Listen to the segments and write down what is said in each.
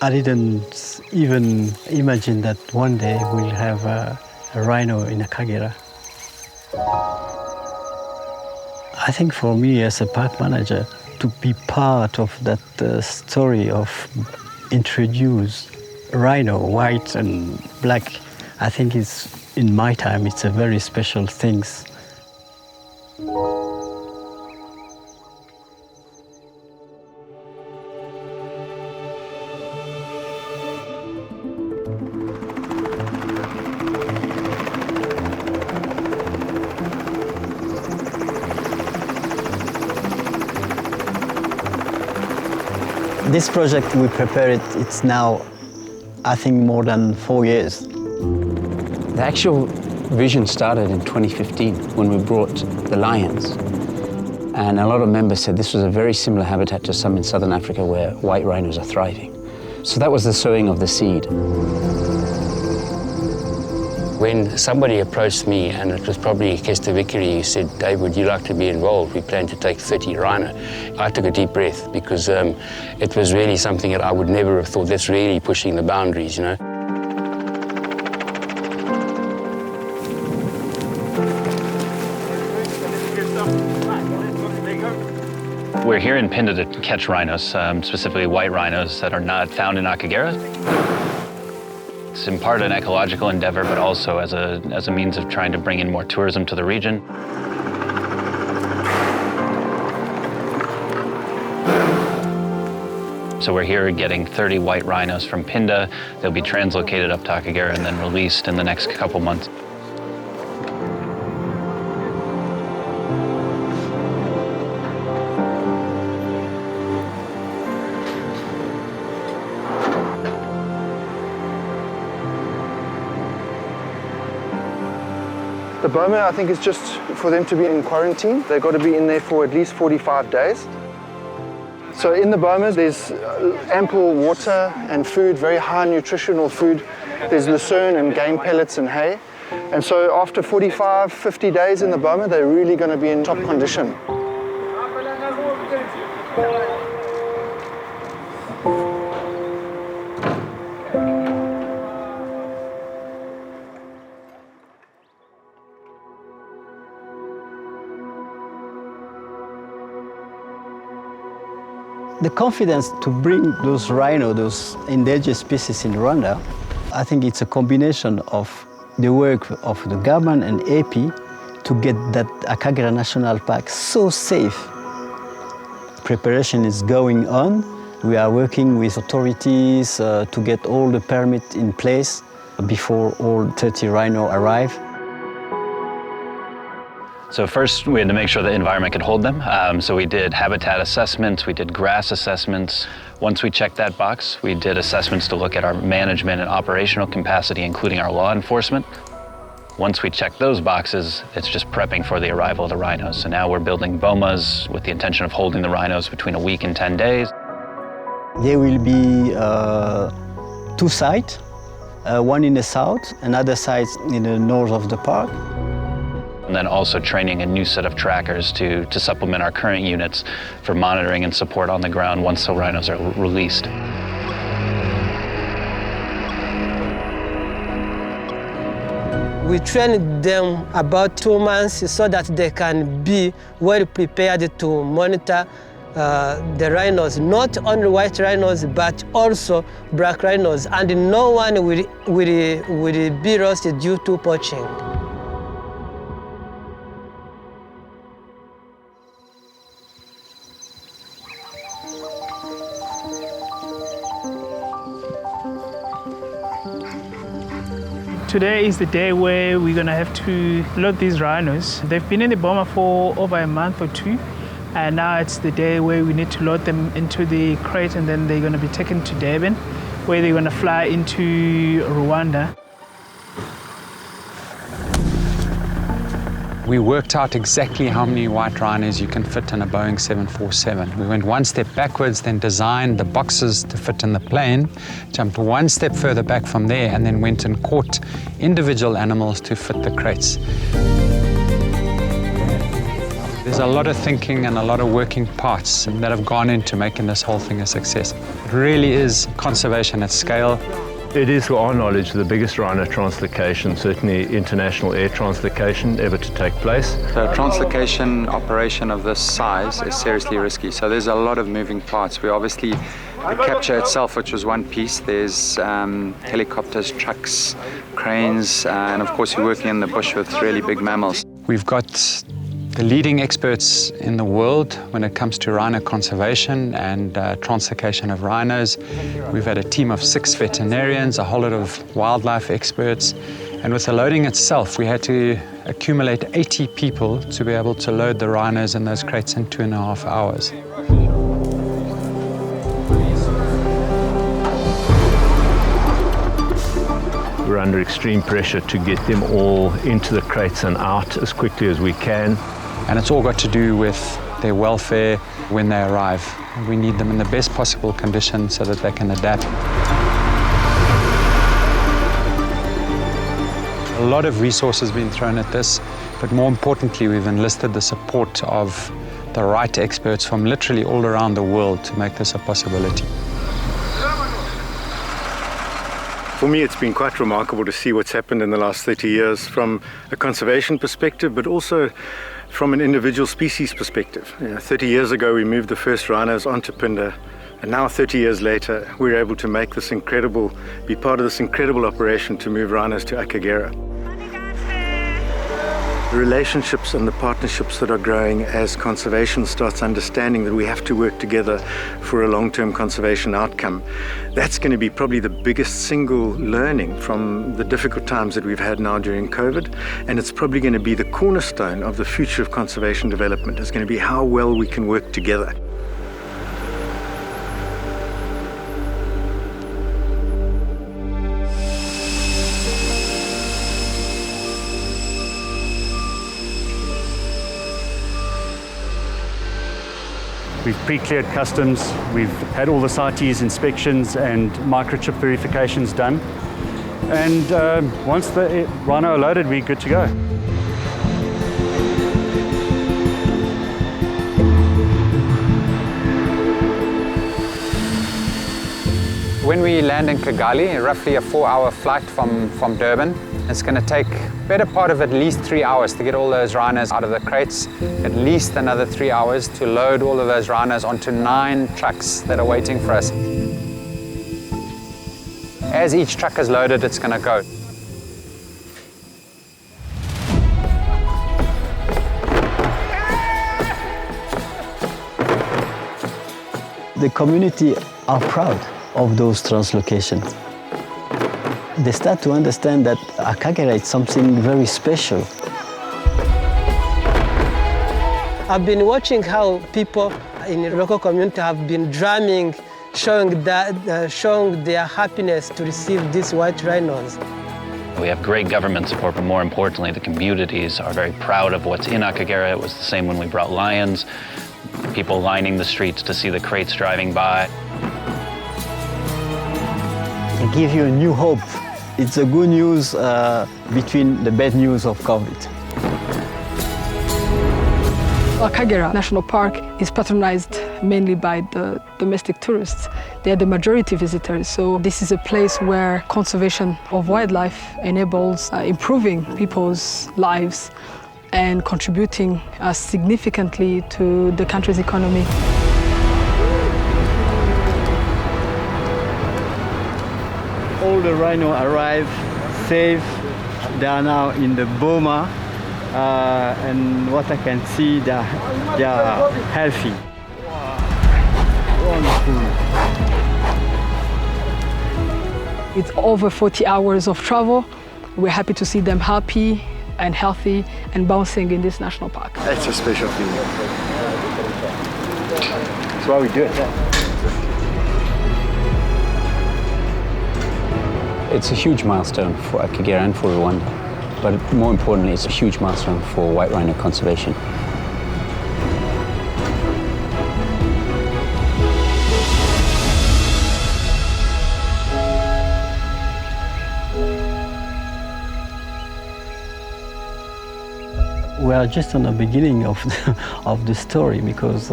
I didn't even imagine that one day we'll have a rhino in a Kagera. I think for me as a park manager, to be part of that story of introduce rhino, white and black, I think it's, in my time, it's a very special thing. This project, we prepared it, it's now, I think, more than 4 years. The actual vision started in 2015 when we brought the lions. And a lot of members said this was a very similar habitat to some in southern Africa where white rhinos are thriving. So that was the sowing of the seed. When somebody approached me, and it was probably Kester Vickery, who said, "Dave, would you like to be involved? We plan to take 30 rhino." I took a deep breath because it was really something that I would never have thought. That's really pushing the boundaries, you know. We're here in Pinda to catch rhinos, specifically white rhinos that are not found in Akagera. It's in part an ecological endeavor, but also as a means of trying to bring in more tourism to the region. So we're here getting 30 white rhinos from Pinda. They'll be translocated up to Akagera and then released in the next couple months. The boma, I think, is just for them to be in quarantine. They've got to be in there for at least 45 days. So in the bomas, there's ample water and food, very high nutritional food. There's lucerne and game pellets and hay. And so after 45, 50 days in the boma, they're really going to be in top condition. The confidence to bring those rhino, those endangered species in Rwanda, I think it's a combination of the work of the government and AP to get that Akagera National Park so safe. Preparation is going on. We are working with authorities to get all the permits in place before all 30 rhino arrive. So first, we had to make sure the environment could hold them. So we did habitat assessments, we did grass assessments. Once we checked that box, we did assessments to look at our management and operational capacity, including our law enforcement. Once we checked those boxes, it's just prepping for the arrival of the rhinos. So now we're building bomas with the intention of holding the rhinos between a week and 10 days. There will be 2 sites, one in the south, another site in the north of the park. And then also training a new set of trackers to supplement our current units for monitoring and support on the ground once the rhinos are released. We train them about 2 months so that they can be well prepared to monitor the rhinos, not only white rhinos, but also black rhinos, and no one will be lost due to poaching. Today is the day where we're going to have to load these rhinos. They've been in the boma for over a month or 2, and now it's the day where we need to load them into the crate, and then they're going to be taken to Durban, where they're going to fly into Rwanda. We worked out exactly how many white rhinos you can fit in a Boeing 747. We went one step backwards, then designed the boxes to fit in the plane, jumped one step further back from there, and then went and caught individual animals to fit the crates. There's a lot of thinking and a lot of working parts that have gone into making this whole thing a success. It really is conservation at scale. It is, to our knowledge, the biggest rhino translocation, certainly international air translocation ever to take place. So a translocation operation of this size is seriously risky. So there's a lot of moving parts. We obviously, the capture itself, which was one piece, there's helicopters, trucks, cranes, and of course you're working in the bush with really big mammals. We've got the leading experts in the world when it comes to rhino conservation and translocation of rhinos. We've had a team of 6 veterinarians, a whole lot of wildlife experts, and with the loading itself, we had to accumulate 80 people to be able to load the rhinos in those crates in 2.5 hours. We're under extreme pressure to get them all into the crates and out as quickly as we can. And it's all got to do with their welfare when they arrive. We need them in the best possible conditions so that they can adapt. A lot of resources have been thrown at this, but more importantly, we've enlisted the support of the right experts from literally all around the world to make this a possibility. For me, it's been quite remarkable to see what's happened in the last 30 years from a conservation perspective, but also from an individual species perspective. 30 years ago, we moved the first rhinos onto Phinda, and now 30 years later, we're able to make this incredible, be part of this incredible operation to move rhinos to Akagera. The relationships and the partnerships that are growing as conservation starts understanding that we have to work together for a long-term conservation outcome. That's going to be probably the biggest single learning from the difficult times that we've had now during COVID, and it's probably going to be the cornerstone of the future of conservation development. It's going to be how well we can work together. We've pre-cleared customs, we've had all the CITES inspections and microchip verifications done. And once the rhino are loaded, we're good to go. When we land in Kigali, roughly a 4-hour flight from Durban, it's going to take better part of at least 3 hours to get all those rhinos out of the crates, at least another 3 hours to load all of those rhinos onto 9 trucks that are waiting for us. As each truck is loaded, it's going to go. The community are proud of those translocations. They start to understand that Akagera is something very special. I've been watching how people in the local community have been drumming, showing their happiness to receive these white rhinos. We have great government support, but more importantly, the communities are very proud of what's in Akagera. It was the same when we brought lions, people lining the streets to see the crates driving by. It gives you a new hope. It's a good news between the bad news of COVID. Akagera National Park is patronized mainly by the domestic tourists. They're the majority visitors, so this is a place where conservation of wildlife enables improving people's lives and contributing significantly to the country's economy. All the rhino arrive safe. They are now in the boma, and what I can see, they are healthy. Wonderful. It's over 40 hours of travel. We're happy to see them happy and healthy and bouncing in this national park. That's a special feeling. That's why we do it. It's a huge milestone for Akagera and for Rwanda, but more importantly, it's a huge milestone for white rhino conservation. We are just on the beginning of of the story, because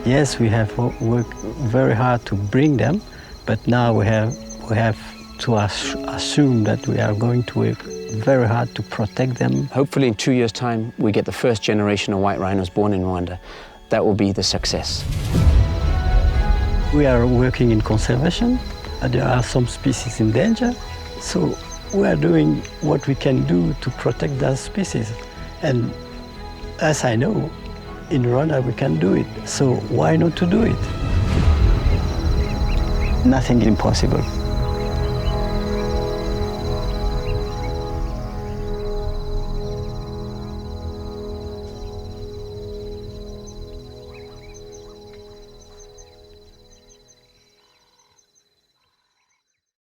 yes, we have worked very hard to bring them, but now we have to assume that we are going to work very hard to protect them. Hopefully in 2 years' time, we get the first generation of white rhinos born in Rwanda. That will be the success. We are working in conservation. There are some species in danger, so we are doing what we can do to protect those species. And as I know, in Rwanda we can do it, so why not to do it? Nothing impossible.